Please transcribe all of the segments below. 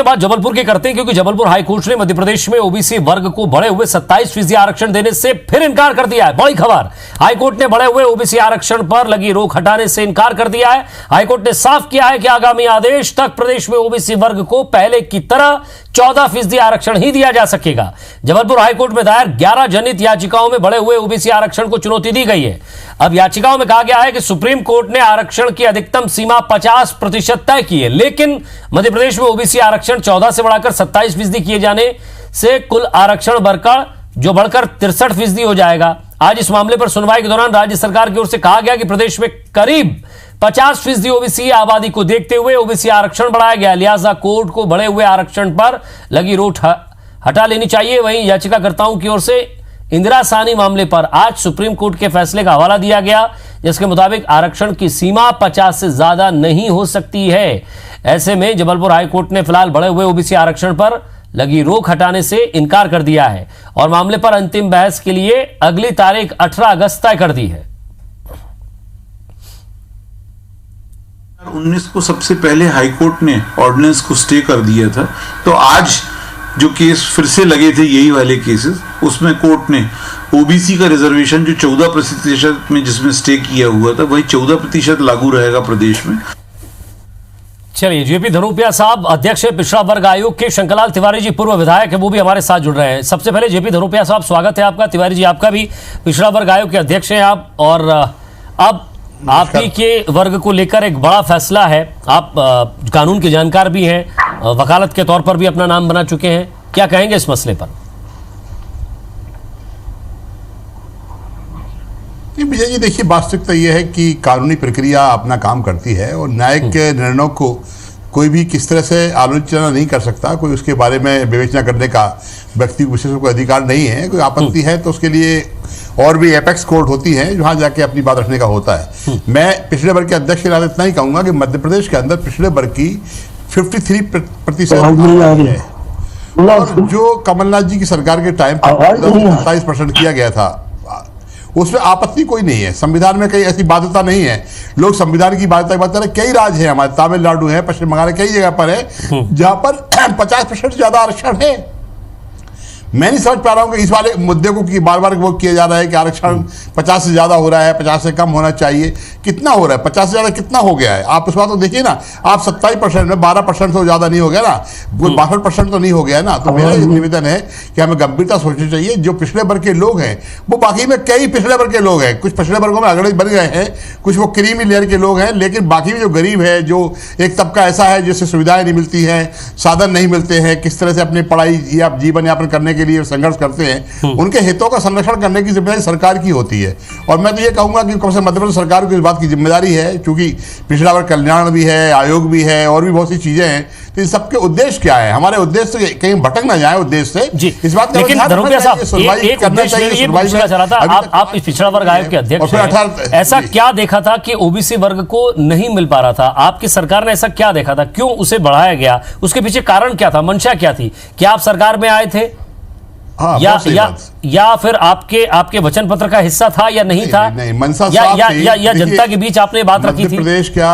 के बाद जबलपुर के करते हैं, क्योंकि जबलपुर हाईकोर्ट ने मध्य प्रदेश में ओबीसी वर्ग को बढ़े हुए 27% आरक्षण देने से फिर इनकार कर दिया है। बड़ी खबर, हाईकोर्ट ने बढ़े हुए ओबीसी आरक्षण पर लगी रोक हटाने से इनकार कर दिया है। हाईकोर्ट ने साफ किया है कि आगामी आदेश तक प्रदेश में ओबीसी वर्ग को पहले की तरह 14% आरक्षण ही दिया जा सकेगा। जबलपुर हाईकोर्ट में दायर 11 जनहित याचिकाओं में बढ़े हुए ओबीसी आरक्षण को चुनौती दी गई है। अब याचिकाओं में कहा गया है कि सुप्रीम कोर्ट ने आरक्षण की अधिकतम सीमा 50% तय की है, लेकिन मध्य प्रदेश में ओबीसी आरक्षण 14 से बढ़ाकर 27% किए जाने से कुल आरक्षण बढ़कर 63% हो जाएगा। आज इस मामले पर सुनवाई के दौरान राज्य सरकार की ओर से कहा गया कि प्रदेश में करीब 50% ओबीसी आबादी को देखते हुए ओबीसी आरक्षण बढ़ाया गया, लिहाजा कोर्ट को बढ़े हुए आरक्षण पर लगी रोक हटा लेनी चाहिए। वहीं याचिकाकर्ताओं की ओर से इंदिरा साहनी मामले पर आज सुप्रीम कोर्ट के फैसले का हवाला दिया गया, जिसके मुताबिक आरक्षण की सीमा 50 से ज्यादा नहीं हो सकती है। ऐसे में जबलपुर हाईकोर्ट ने फिलहाल बढ़े हुए ओबीसी आरक्षण पर लगी रोक हटाने से इनकार कर दिया है और मामले पर अंतिम बहस के लिए अगली तारीख 18 अगस्त तय कर दी है। 19 को सबसे पहले हाईकोर्ट ने ऑर्डिनेंस को स्टे कर दिया था, तो आज जो केस फिर से लगे थे यही वाले केसेस, उसमें कोर्ट ने ओबीसी का रिजर्वेशन जो 14% में जिसमें स्टे किया हुआ था वही 14% लागू रहेगा प्रदेश में। चलिए, जेपी धनोपिया साहब अध्यक्ष पिछड़ा वर्ग आयोग के, शंकरलाल तिवारी जी पूर्व विधायक है, वो भी हमारे साथ जुड़ रहे हैं। सबसे पहले जेपी धनोपिया साहब स्वागत है आपका। तिवारी जी आपका भी, पिछड़ा वर्ग आयोग के अध्यक्ष हैं आप, और अब आप ही के वर्ग को लेकर एक बड़ा फैसला है। आप कानून के जानकार भी हैं, वकालत के तौर पर भी अपना नाम बना चुके हैं, क्या कहेंगे इस मसले पर? विजय जी, देखिए, वास्तविकता यह है कि कानूनी प्रक्रिया अपना काम करती है और न्यायिक के निर्णयों को कोई भी किस तरह से आलोचना नहीं कर सकता। कोई उसके बारे में विवेचना करने का व्यक्ति विशेष कोई अधिकार नहीं है। कोई आपत्ति है तो उसके लिए और भी एपेक्स कोर्ट होती है जहाँ जाके अपनी बात रखने का होता है। मैं पिछड़े वर्ग के अध्यक्ष के नाते इतना ही कहूँगा कि मध्य प्रदेश के अंदर पिछड़े वर्ग की 53% है, और जो कमलनाथ जी की सरकार के टाइम पर 27% किया गया था उसमें आपत्ति कोई नहीं है। संविधान में कई ऐसी बाध्यता नहीं है। लोग संविधान की बाध्यता की बात करें, कई राज्य है हमारे, तमिलनाडु है, पश्चिम बंगाल, कई जगह पर है जहां पर 50% ज्यादा आरक्षण है। मैं नहीं समझ पा रहा हूं कि इस वाले मुद्दे को कि बार बार वो किया जा रहा है कि आरक्षण 50 से ज्यादा हो रहा है, 50 से कम होना चाहिए। कितना हो रहा है? 50 से ज्यादा कितना हो गया है? आप उस बात को देखिए ना। आप 27% में 12% तो ज्यादा नहीं हो गया ना, कोई 62% तो नहीं हो गया ना। तो मेरा ये निवेदन है कि हमें गंभीरता सोचनी चाहिए। जो पिछड़े वर्ग के लोग हैं वो बाकी में कई पिछड़े वर्ग के लोग हैं, कुछ पिछड़े वर्गों में अग्रणी बन गए हैं, कुछ वो क्रीमी लेयर के लोग हैं, लेकिन बाकी में जो गरीब है, जो एक तबका ऐसा है जिससे सुविधाएं नहीं मिलती हैं, साधन नहीं मिलते हैं, किस तरह से अपनी पढ़ाई या जीवन यापन करने के लिए संघर्ष करते हैं, उनके हितों का संरक्षण करने की जिम्मेदारी सरकार की होती है। और मैं तो ये कहूंगा कि कम से कम मध्य प्रदेश सरकार को इस बात की जिम्मेदारी है, क्योंकि पिछड़ा वर्ग कल्याण भी है, आयोग भी है, और भी बहुत सी चीजें हैं। तो इन सबके उद्देश्य क्या है? हमारे उद्देश्य तो कहीं भटक ना जाए उद्देश्य से। इस बात का लेकिन धनोपिया साहब, एक उद्देश्य ये पूछना चाह रहा था, आप इस पिछड़ा वर्ग आयोग के अध्यक्ष हैं, ऐसा क्या देखा था कि ओबीसी वर्ग को नहीं मिल पा रहा था? आपकी सरकार ने ऐसा क्या देखा था, क्यों उसे बढ़ाया गया? उसके पीछे कारण क्या था, मंशा क्या थी? क्या आप सरकार में आए थे या फिर आपके वचन पत्र का हिस्सा था या नहीं था? नहीं, मनसा या जनता के बीच आपने बात रखी थी? प्रदेश क्या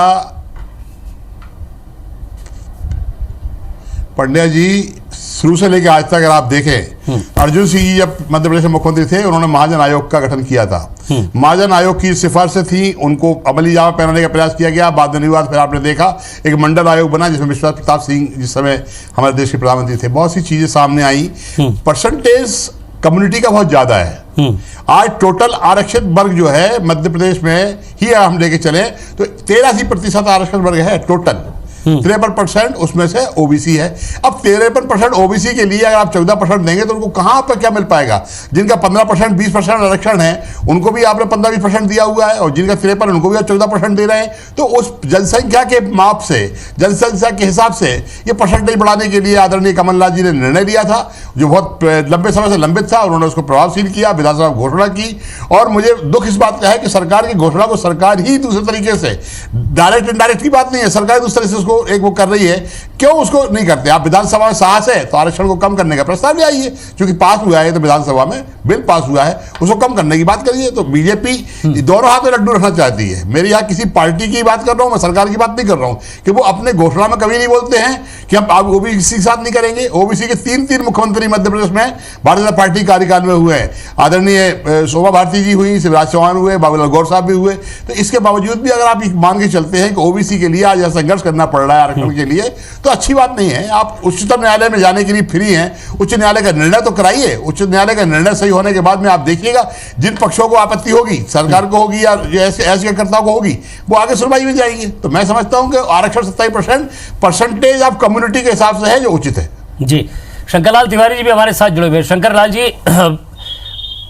पंड्या जी, शुरू से लेकर आज तक अगर आप देखें, अर्जुन सिंह जी जब मध्य प्रदेश के मुख्यमंत्री थे उन्होंने महाजन आयोग का गठन किया था। महाजन आयोग की सिफारिशें थी, उनको अमली जामा पहनाने का प्रयास किया गया। बाद में नहीं हुआ, फिर आपने देखा एक मंडल आयोग बना जिसमें विश्वास प्रताप सिंह जिस समय हमारे देश के प्रधानमंत्री थे। बहुत सी चीजें सामने आई। परसेंटेज कम्युनिटी का बहुत ज्यादा है। आज टोटल आरक्षित वर्ग जो है मध्य प्रदेश में ही हम लेके चले तो 83% आरक्षित वर्ग है टोटल। 53% उसमें से ओबीसी है। अब 53% ओबीसी के लिए अगर आप 14% देंगे तो उनको कहां पर क्या मिल पाएगा? जिनका 15% 20% आरक्षण है उनको भी आपने 15-20% दिया हुआ है, और जिनका 53 उनको भी आप 14% दे रहे हैं। तो उस जनसंख्या के माप से, जनसंख्या के हिसाब से ये परसेंटेज बढ़ाने के लिए आदरणीय कमलनाथ जी ने निर्णय लिया था, जो बहुत लंबे समय से लंबित था। उन्होंने उसको प्रभावशील किया, विधानसभा घोषणा की। और मुझे दुख इस बात का है कि सरकार की घोषणा को सरकार ही दूसरे तरीके से, डायरेक्ट इनडायरेक्ट की बात नहीं है, सरकार दूसरे से उसको एक वो कर रही है, क्यों उसको नहीं करते? आप विधानसभा में साहस है तो आरक्षण को कम करने का प्रस्ताव ले आइए, क्योंकि पास हुआ है तो विधानसभा में बिल पास हुआ है, उसको कम करने की बात करिए। तो बीजेपी दोनों हाथ में लड्डू रखना चाहती है। मेरी यहाँ किसी पार्टी की बात कर रहा हूँ, मैं सरकार की बात नहीं कर रहा हूँ, कि वो अपने घोषणा में कभी नहीं बोलते हैं कि हम ओबीसी के साथ नहीं करेंगे। ओबीसी के तीन मुख्यमंत्री मध्य प्रदेश में भारतीय जनता पार्टी कार्यकाल में हुए हैं। आदरणीय शोभा भारती जी हुई, शिवराज चौहान हुए, बाबूलाल गौर साहब भी हुए। तो इसके बावजूद भी अगर आप मान के चलते हैं कि ओबीसी के लिए आज संघर्ष करना पड़ रहा है आरक्षण के लिए, तो अच्छी बात नहीं है। आप उच्चतम न्यायालय में जाने के लिए फ्री हैं, उच्च न्यायालय का निर्णय तो कराइए। उच्च न्यायालय का निर्णय सही होने के बाद में आप देखिएगा, जिन पक्षों को आपत्ति होगी, सरकार को होगी या ऐसे कर्ता को होगी, वो आगे सुनवाई में जाएंगे। तो मैं समझता हूं कि आरक्षण 27% परसेंटेज ऑफ कम्युनिटी के हिसाब से है जो उचित है। जी, शंकरलाल तिवारी जी भी हमारे साथ जुड़े हुए हैं। शंकरलाल जी,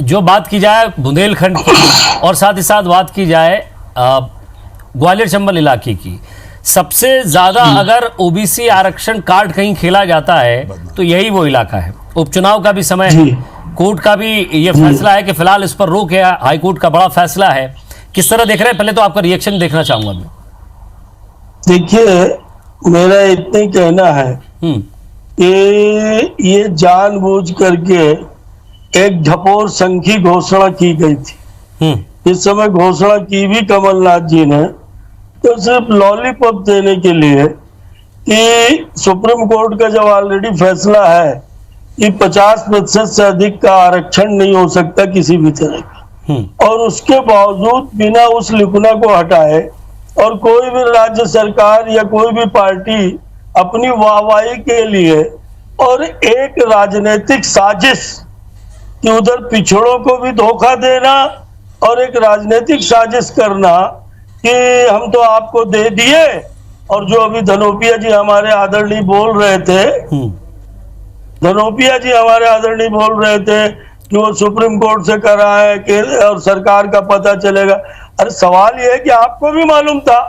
जो बात की जाए बुंदेलखंड की और साथ ही साथ बात की जाए ग्वालियर चंबल इलाके की, सबसे ज्यादा अगर ओबीसी आरक्षण कार्ड कहीं खेला जाता है तो यही वो इलाका है। उपचुनाव का भी समय है, कोर्ट का भी ये फैसला है कि फिलहाल इस पर रोक है, हाईकोर्ट का बड़ा फैसला है। किस तरह देख रहे हैं? पहले तो आपका रिएक्शन देखना चाहूंगा मैं। देखिए, मेरा इतना ही कहना है कि ये जानबूझ करके एक ढपोर संघ की घोषणा की गई थी। इस समय घोषणा की भी कमलनाथ जी ने तो सिर्फ लॉलीपॉप देने के लिए कि सुप्रीम कोर्ट का जब ऑलरेडी फैसला है कि 50% से अधिक का आरक्षण नहीं हो सकता किसी भी तरह का, और उसके बावजूद बिना उस लिखना को हटाए और कोई भी राज्य सरकार या कोई भी पार्टी अपनी वाहवाही के लिए और एक राजनीतिक साजिश कि उधर पिछड़ों को भी धोखा देना और एक राजनीतिक साजिश करना कि हम तो आपको दे दिए। और जो अभी धनोपिया जी हमारे आदरणीय बोल रहे थे, धनोपिया जी हमारे आदरणीय बोल रहे थे कि वो सुप्रीम कोर्ट से करा है कि और सरकार का पता चलेगा। अरे सवाल ये है कि आपको भी मालूम था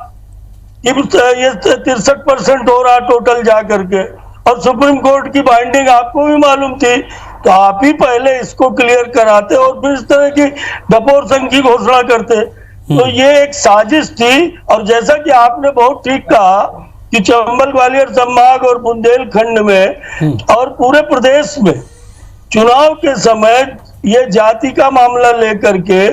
कि ये 63% हो रहा टोटल जा करके, और सुप्रीम कोर्ट की बाइंडिंग आपको भी मालूम थी, तो आप ही पहले इसको क्लियर कराते और फिर इस तरह की ढपोर संघ की घोषणा करते। तो ये एक साजिश थी। और जैसा कि आपने बहुत ठीक कहा कि चंबल ग्वालियर संभाग और बुंदेलखंड में और पूरे प्रदेश में चुनाव के समय ये जाति का मामला लेकर के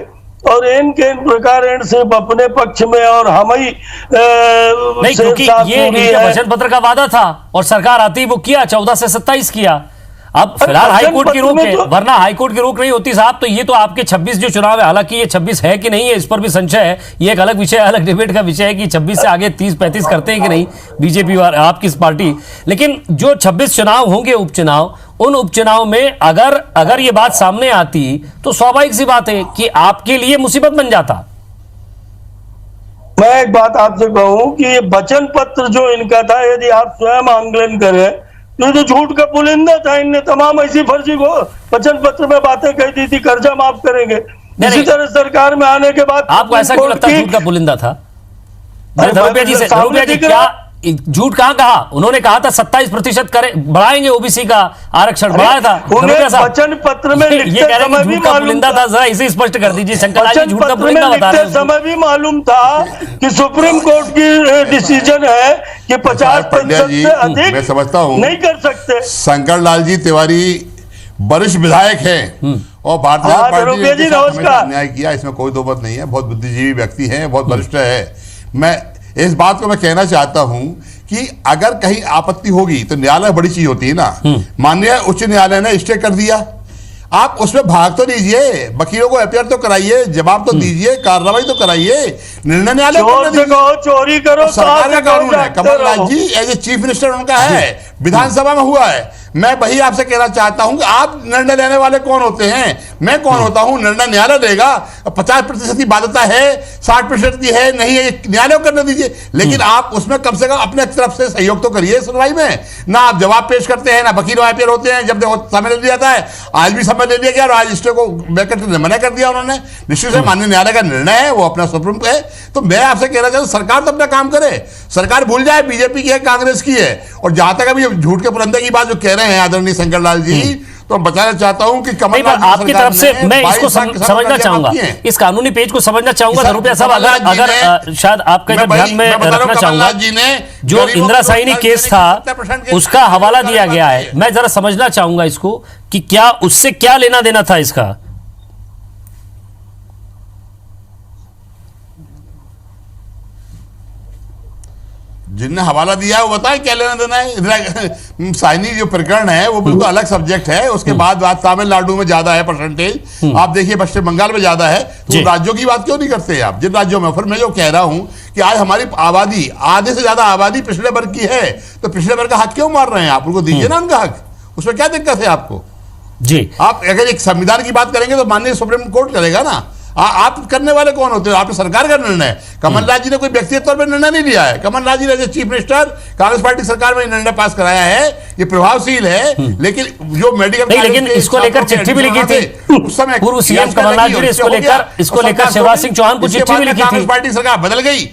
और इन प्रकार सिर्फ अपने पक्ष में और हम ही नहीं, क्योंकि ये इनके वचन पत्र का वादा था और सरकार आती ही वो किया, 14 से 27 किया। अब फिलहाल हाईकोर्ट की रोक है, वरना हाईकोर्ट की रोक नहीं होती साहब तो ये तो आपके 26 जो चुनाव है, हालांकि ये 26 है कि नहीं है इस पर भी संशय है, ये एक अलग विषय, अलग डिबेट का विषय है कि 26 से आगे 30-35 करते हैं कि नहीं बीजेपी और आपकी पार्टी। लेकिन जो 26 चुनाव होंगे उपचुनाव, उन उपचुनाव में अगर ये बात सामने आती तो स्वाभाविक सी बात है कि आपके लिए मुसीबत बन जाता। मैं एक बात आपसे कहूं कि ये वचन पत्र जो इनका था, यदि आप स्वयं आंकलन करें तो झूठ का पुलिंदा था। इनने तमाम ऐसी फर्जी को वचन पत्र में बातें कह दी थी, कर्जा माफ करेंगे। इसी तरह सरकार में आने के बाद आपको ऐसा क्यों लगता है झूठ का पुलिंदा था? धनोपिया जी से, धनोपिया जी क्या झूठ कहाँ कहा? उन्होंने कहा था 27% बढ़ाएंगे ओबीसी का आरक्षण, बढ़ाया था वचन पत्र में। ये कह रहे हैं झूठ का पुलिंदा था, जरा इसे स्पष्ट कर दीजिए। शंकरलाल जी झूठ का पुलिंदा बता रहे हैं। समय भी मालूम था कि सुप्रीम कोर्ट की डिसीजन है कि 50% से अधिक मैं समझता हूँ नहीं कर सकते। शंकरलाल जी तिवारी वरिष्ठ विधायक हैं और भारतीय जनता पार्टी ने अन्याय किया, इसमें कोई दो मत नहीं है। बहुत बुद्धिजीवी व्यक्ति हैं, बहुत वरिष्ठ है। मैं इस बात को मैं कहना चाहता हूं कि अगर कहीं आपत्ति होगी तो न्यायालय बड़ी चीज होती है ना। माननीय उच्च न्यायालय ने स्टे कर दिया, आप उसमें भाग तो दीजिए, वकीलों को एफआईआर तो कराइए, जवाब तो दीजिए, कार्रवाई तो कराइए। निर्णय न्यायालय चोरी करो, सरकार का कानून है। कमलनाथ जी एज ए चीफ मिनिस्टर उनका है, विधानसभा में हुआ है। मैं वही आपसे कहना चाहता हूं कि आप निर्णय लेने वाले कौन होते हैं? मैं कौन होता हूं? निर्णय न्यायालय देगा। 50% की बाध्यता है, 60% की है, नहीं है, न्यायालय को करने दीजिए। लेकिन आप उसमें कम से कम अपने तरफ से सहयोग तो करिए सुनवाई में। ना आप जवाब पेश करते हैं, ना वकील आईपीएल होते हैं। जब देखो समय ले लिया जाता है, आज भी समय ले लिया गया और आज स्टे को बैकट मना कर दिया उन्होंने। निश्चित से माननीय न्यायालय का निर्णय है, वो अपना सुप्रीम है। तो मैं आपसे कहना चाहता हूं सरकार तो अपना काम करे, सरकार भूल जाए बीजेपी की है, कांग्रेस की है। और जहां तक अभी झूठ के पुरंदे की बात जो कह रहे हैं आदरणीय शंकरलाल जी, तो मैं बताना चाहता हूं कि नहीं, कमलनाथ पर आपकी सरकार तरफ से ने मैं 22 इसको लाख किसानों समझना का चाहूंगा, किया है। इस कानूनी पेज को समझना चाहूंगा किसान- धनुपिया साहब, कमलनाथ जी अगर ने- शायद आपका मैं इधर ध्यान में मैं बता रहा हूं, रखना चाहूंगा, कमलनाथ जी ने जो गरीबों इंदिरा को साइनी कर्ज केस देने था की 70% के उसका हवाला दिया गया है, है। मैं जरा समझना चाहूंगा इसको कि क्या उससे क्या लेना देना था इसका। जिनने हवाला दिया है वो बताएं क्या लेना देना है। इंदिरा साइनी जो प्रकरण है वो बिल्कुल अलग सब्जेक्ट है। उसके बाद बात तमिलनाडु में ज्यादा है परसेंटेज, आप देखिए पश्चिम बंगाल में ज्यादा है, तो जी। राज्यों की बात क्यों नहीं करते आप जिन राज्यों में। फिर मैं जो कह रहा हूं कि आज हमारी आबादी, आधे से ज्यादा आबादी पिछड़े वर्ग की है, तो पिछड़े वर्ग का हक क्यों मार रहे हैं आप? उनको दीजिए ना उनका हक, उसमें क्या दिक्कत है आपको? जी, आप अगर एक संविधान की बात करेंगे तो माननीय सुप्रीम कोर्ट करेगा ना। आप करने वाले कौन होते हैं? आपकी सरकार का निर्णय है। कमलनाथ जी ने कोई व्यक्तिगत तौर पर निर्णय नहीं लिया है। कमलनाथ जी ने as chief minister Congress party सरकार में निर्णय पास कराया है, ये प्रभावशील है। लेकिन जो मेडिकल नहीं, लेकिन इसको लेकर चिट्ठी भी लिखी थी उस समय पूर्व सीएम कमलनाथ जी ने, इसको लेकर शिवराज सिंह चौहान को चिट्ठी भी लिखी कांग्रेस थी। पार्टी सरकार बदल गई,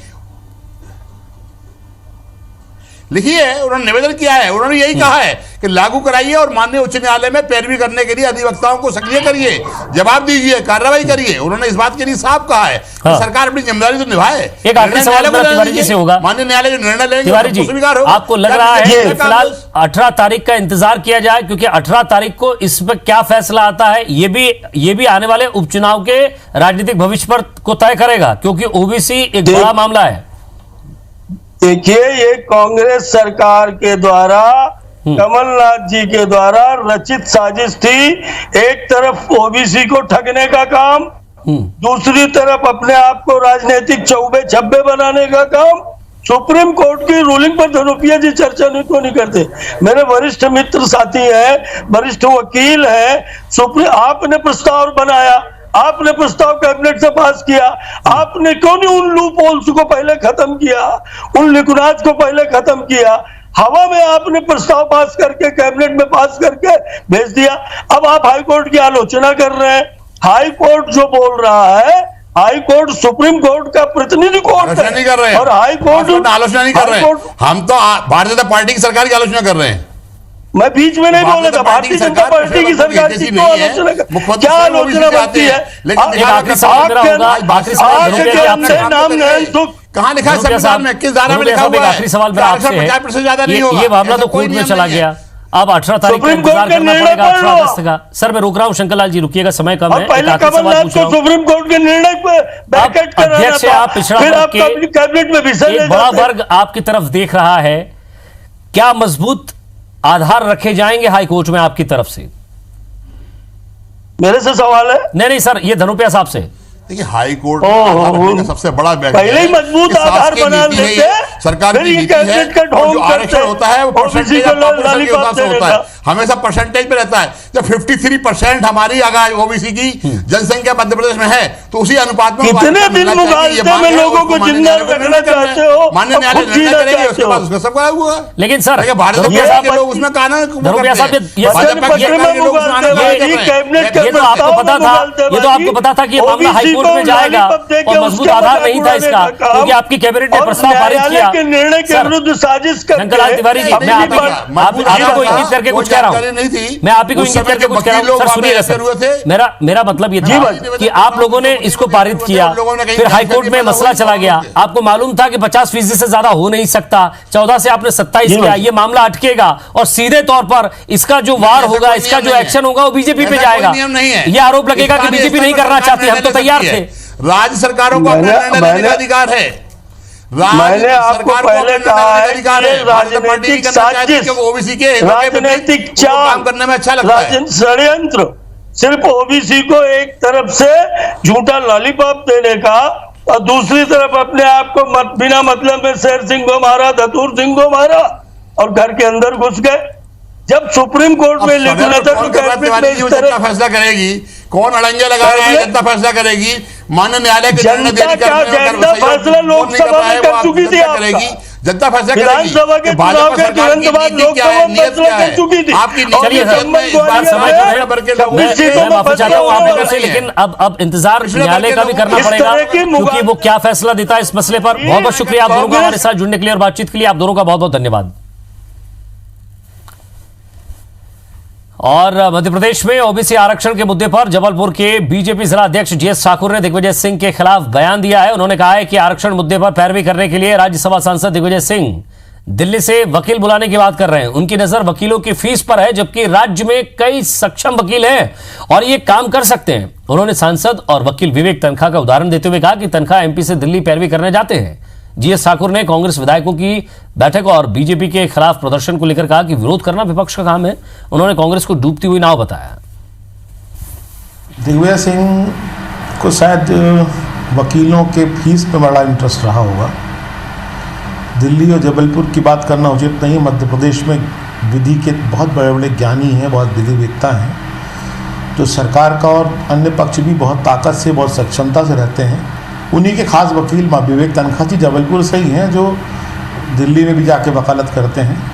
लिखी है, उन्होंने निवेदन किया है, उन्होंने यही कहा है कि लागू कराइए और माननीय उच्च न्यायालय में पैरवी करने के लिए अधिवक्ताओं को सक्रिय करिए, जवाब दीजिए, कार्रवाई करिए। उन्होंने इस बात के लिए साफ कहा है कि सरकार अपनी जिम्मेदारी तो निभाए। एक आखिरी सवाल मेरा तिवारी जी से होगा। माननीय न्यायालय जो निर्णय लेंगे तिवारी जी, उसको स्वीकार होगा। आपको लग रहा है कि फिलहाल 18 तारीख का इंतजार किया जाए, क्योंकि 18 तारीख को इस पर क्या फैसला आता है ये भी आने वाले उपचुनाव के राजनीतिक भविष्य पर को तय करेगा, क्योंकि ओबीसी एक बड़ा मामला है। देखिए, ये कांग्रेस सरकार के द्वारा, कमलनाथ जी के द्वारा रचित साजिश थी। एक तरफ ओबीसी को ठगने का काम, दूसरी तरफ अपने आप को राजनीतिक चौबे छब्बे बनाने का काम। सुप्रीम कोर्ट की रूलिंग पर धनुपिया जी चर्चा नहीं क्यों नहीं करते? मेरे वरिष्ठ मित्र साथी हैं, वरिष्ठ वकील हैं। आपने प्रस्ताव बनाया, आपने प्रस्ताव कैबिनेट से पास किया, आपने क्यों नहीं उन लूप होल्स को पहले खत्म किया, उन लिकुनाज को पहले खत्म किया? हवा में आपने प्रस्ताव पास करके कैबिनेट में पास करके भेज दिया। अब आप हाईकोर्ट की आलोचना कर रहे हैं। हाईकोर्ट जो बोल रहा है, हाईकोर्ट सुप्रीम कोर्ट का प्रतिनिधि कोर्ट आलोचना नहीं कर रहे हैं, और हाईकोर्ट आलोचना नहीं कर रहे हैं। हम तो भारतीय जनता पार्टी की सरकार की आलोचना कर रहे हैं। मैं बीच में नहीं बोला था। भारतीय जनता पार्टी की सरकार की क्यों आलोचना क्या आलोचना बनती है? एक आखिरी सवाल मेरा होगा, आखिरी सवाल धनुपिया जी आपसे। नाम नयन सुख कहाँ लिखा है संविधान में, किस धारा में लिखा हुआ है? आखिरी सवाल मेरा आपसे है, 50% ज्यादा नहीं होगा। ये मामला तो ऐसा कोई कोर्ट में नियम चला नहीं है। गया, अब 18 तारीख का सुप्रीम कोर्ट इंतजार के करना निर्णय पड़ेगा, पर 18 लो। अगस्त का। सर मैं रोक रहा हूं, शंकर जी रुकिएगा, समय कम है। और पहले एक आखिरी सवाल कमलनाथ पूछ रहा को हूं। सुप्रीम कोर्ट के निर्णय पर बैकआउट कराना अध्यक्ष था, आप पिछड़ा फिर वर्ग आप के कैबिनेट में विषय ले एक बड़ा जाते। वर्ग आपकी तरफ देख रहा है, क्या मजबूत आधार रखे जाएंगे हाईकोर्ट में आपकी तरफ से? मेरे से सवाल है? नहीं सर, ये धनुपिया साहब से। देखिए हाई कोर्ट ओह, का सबसे बड़ा बैग पहले ही है मजबूत कि आधार शासकीय बना नीति है लेते, ये, सरकार फिर की ये नीति है। कैबिनेट का और ढोंग जो करते, आरक्षण होता है वो ओबीसी परसेंटेज को ऑफ पॉपुलेशन के लॉलीपॉप हिसाब से देने होता है, का। हमेशा परसेंटेज पे रहता है। जब 53% हमारी अगर ओबीसी की जनसंख्या मध्य प्रदेश में है तो उसी अनुपात में कितने दिन मुगालते में लोगों को जिंदा रखना चाहते हो, माननीय न्यायालय खुद निर्णय जीना करेंगे, उसके चाहते बाद हो। उसका सब कराया हुआ। लेकिन सर भारत धनुपिया सरकार साहब, के लोग उसमें कानून धनुपिया साहब, ये तो आपको पता था, ये तो आपको पता था कि ये मामला हाईकोर्ट में जाएगा और मजबूत आधार नहीं था इसका, क्योंकि आपकी कैबिनेट ने प्रस्ताव पारित किया। के निर्णय के विरुद्ध साजिश करके शंकरलाल तिवारी जी, मैं आपको इंगित करके कुछ कह रहा हूं, मैं आप ही को इंगित करके कुछ कह रहा हूं। सर सुनिए सर, मेरा मतलब ये था कि आप लोगों ने इसको पारित किया, फिर हाईकोर्ट में मसला चला गया। आपको मालूम था कि 50% से ज्यादा हो नहीं सकता, 14 से आपने 27 किया, ये मामला अटकेगा और सीधे तौर पर इसका जो वार होगा, इसका जो एक्शन होगा वो बीजेपी पे जाएगा। ये आरोप लगेगा कि बीजेपी नहीं करना चाहती, हम तो तैयार थे। राज्य सरकारों को अपना निर्णय लेने का अधिकार है। मैंने आपको पहले कहा है कि राजनीतिक साजिश, ओबीसी के राजनीतिक काम करने में अच्छा लगता है। षड्यंत्र सिर्फ ओबीसी को एक तरफ से झूठा लॉलीपॉप देने का और दूसरी तरफ अपने आप को बिना मतलब में शेर सिंह को मारा, धतूर सिंह को मारा और घर के अंदर घुस गए। जब सुप्रीम कोर्ट में लिखना था तो जनता फैसला करेगी, कौन अड़ंगे लगा रहा है जनता फैसला करेगी। माननीय न्यायालय के जनता फैसला लोकसभा में कर चुकी थी, करेगी जनता फैसला विधानसभा के चुनाव के तुरंत बाद लोकसभा फैसला कर चुकी थी। आपकी चलिए मैं माफी चाहता हूँ आप लोगों से, लेकिन अब इंतजार न्यायालय का भी करना पड़ेगा क्योंकि वो क्या फैसला देता है इस मसले पर। बहुत बहुत शुक्रिया आप दोनों का हमारे साथ जुड़ने के लिए और बातचीत के लिए। आप दोनों का बहुत बहुत धन्यवाद। और मध्य प्रदेश में ओबीसी आरक्षण के मुद्दे पर जबलपुर के बीजेपी जिला अध्यक्ष जीएस ठाकुर ने दिग्विजय सिंह के खिलाफ बयान दिया है। उन्होंने कहा है कि आरक्षण मुद्दे पर पैरवी करने के लिए राज्यसभा सांसद दिग्विजय सिंह दिल्ली से वकील बुलाने की बात कर रहे हैं। उनकी नजर वकीलों की फीस पर है, जबकि राज्य में कई सक्षम वकील हैं और ये काम कर सकते हैं। उन्होंने सांसद और वकील विवेक तनखा का उदाहरण देते हुए कहा कि तनखा एमपी से दिल्ली पैरवी करने जाते हैं। जीएस ठाकुर ने कांग्रेस विधायकों की बैठक और बीजेपी के खिलाफ प्रदर्शन को लेकर कहा कि विरोध करना विपक्ष का काम है। उन्होंने कांग्रेस को डूबती हुई नाव बताया। दिग्विजय सिंह को शायद वकीलों के फीस पे बड़ा इंटरेस्ट रहा होगा। दिल्ली और जबलपुर की बात करना उचित नहीं। मध्य प्रदेश में विधि के बहुत बड़े बड़े ज्ञानी हैं, बहुत विधिवेत्ता हैं, जो सरकार का और अन्य पक्ष भी बहुत ताकत से, बहुत सक्षमता से रहते हैं। उन्हीं के खास वकील विवेक तनखा जी जबलपुर से ही हैं, जो दिल्ली में भी जाके वकालत करते हैं।